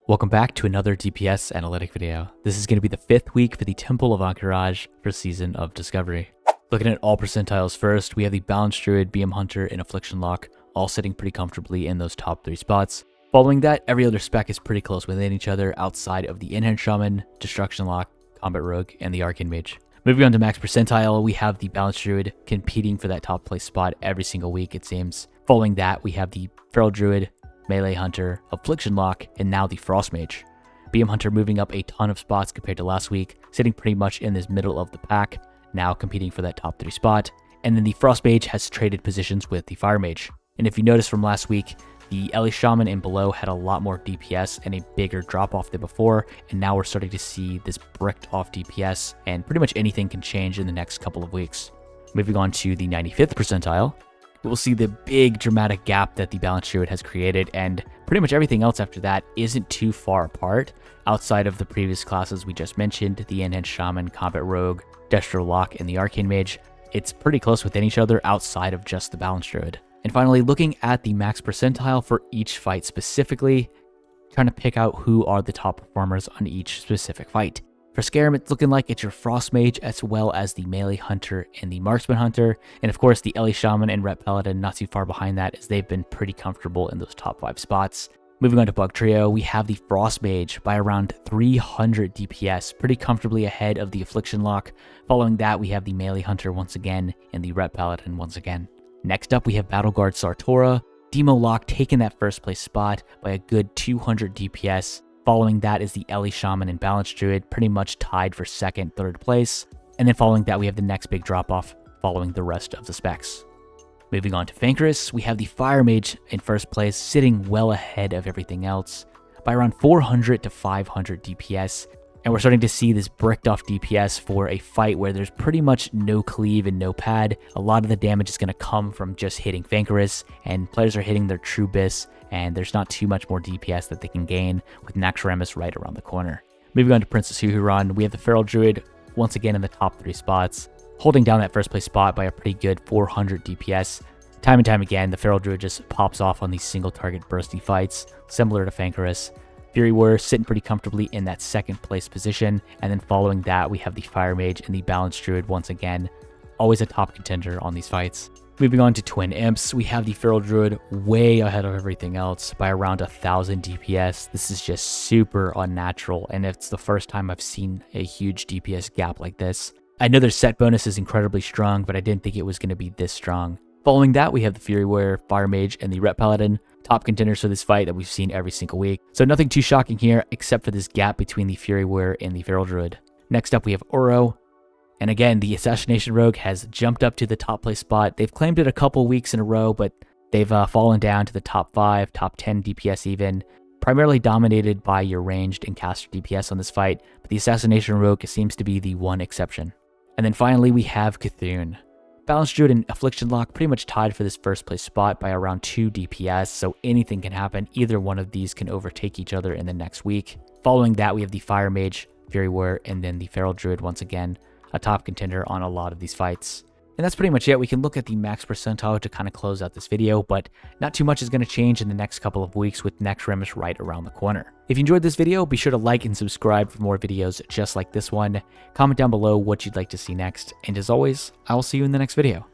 Welcome back to another DPS analytic video. This is going to be the 5th week for the Temple of Ahn'Qiraj for Season of Discovery. Looking at all percentiles first, we have the Balanced Druid, BM Hunter, and Affliction Lock, all sitting pretty comfortably in those top 3 spots. Following that, every other spec is pretty close within each other outside of the Enhanced Shaman, Destruction Lock, Combat Rogue, and the Arcane Mage. Moving on to max percentile, we have the Balanced Druid competing for that top place spot every single week, it seems. Following that, we have the Feral Druid, Melee Hunter, Affliction Lock, and now the Frost Mage. BM Hunter moving up a ton of spots compared to last week, sitting pretty much in this middle of the pack, now competing for that top 3 spot. And then the Frost Mage has traded positions with the Fire Mage. And if you notice from last week, the Ellie Shaman and below had a lot more DPS and a bigger drop off than before, and now we're starting to see this bricked off DPS, and pretty much anything can change in the next couple of weeks. Moving on to the 95th percentile, we'll see the big dramatic gap that the Balanced Druid has created, and pretty much everything else after that isn't too far apart outside of the previous classes we just mentioned, the Enhanced Shaman, Combat Rogue, Destro Lock, and the Arcane Mage. It's pretty close within each other outside of just the Balanced Druid. And finally, looking at the max percentile for each fight specifically, trying to pick out who are the top performers on each specific fight. For Scarum, it's looking like it's your Frost Mage as well as the Melee Hunter and the Marksman Hunter. And of course, the Ellie Shaman and Ret Paladin not too far behind that, as they've been pretty comfortable in those top 5 spots. Moving on to Bug Trio, we have the Frost Mage by around 300 DPS, pretty comfortably ahead of the Affliction Lock. Following that, we have the Melee Hunter once again and the Ret Paladin once again. Next up, we have Battle Guard Sartora, Demo Lock taking that first place spot by a good 200 DPS. Following that is the Ellie Shaman and Balanced Druid, pretty much tied for 2nd, 3rd place. And then following that, we have the next big drop off following the rest of the specs. Moving on to Ahn'Qiraj, we have the Fire Mage in first place, sitting well ahead of everything else by around 400 to 500 DPS. And we're starting to see this bricked off DPS for a fight where there's pretty much no cleave and no pad. A lot of the damage is going to come from just hitting Ahn'Qiraj, and players are hitting their true bis, and there's not too much more DPS that they can gain with Naxxramas right around the corner. Moving on to Princess Huhuran, we have the Feral Druid once again in the top 3 spots, holding down that first place spot by a pretty good 400 DPS. Time and time again, the Feral Druid just pops off on these single target bursty fights, similar to Ahn'Qiraj. Fury Warrior sitting pretty comfortably in that 2nd place position, and then following that we have the Fire Mage and the Balanced Druid once again, always a top contender on these fights. Moving on to Twin Imps, we have the Feral Druid way ahead of everything else by around 1000 DPS. This is just super unnatural, and it's the first time I've seen a huge DPS gap like this. I know their set bonus is incredibly strong, but I didn't think it was going to be this strong. Following that, we have the Fury Warrior, Fire Mage, and the Ret Paladin, top contenders for this fight that we've seen every single week. So nothing too shocking here, except for this gap between the Fury Warrior and the Feral Druid. Next up, we have Oro. And again, the Assassination Rogue has jumped up to the top place spot. They've claimed it a couple weeks in a row, but they've fallen down to the top 5, top 10 DPS even, primarily dominated by your ranged and caster DPS on this fight, but the Assassination Rogue seems to be the one exception. And then finally, we have Cthulhu. Balanced Druid and Affliction Lock pretty much tied for this first place spot by around 2 DPS, so anything can happen. Either one of these can overtake each other in the next week. Following that, we have the Fire Mage, Fury Warrior, and then the Feral Druid once again, a top contender on a lot of these fights. And that's pretty much it. We can look at the max percentile to kind of close out this video, but not too much is going to change in the next couple of weeks with Naxxramas right around the corner. If you enjoyed this video, be sure to like and subscribe for more videos just like this one. Comment down below what you'd like to see next, and as always, I will see you in the next video.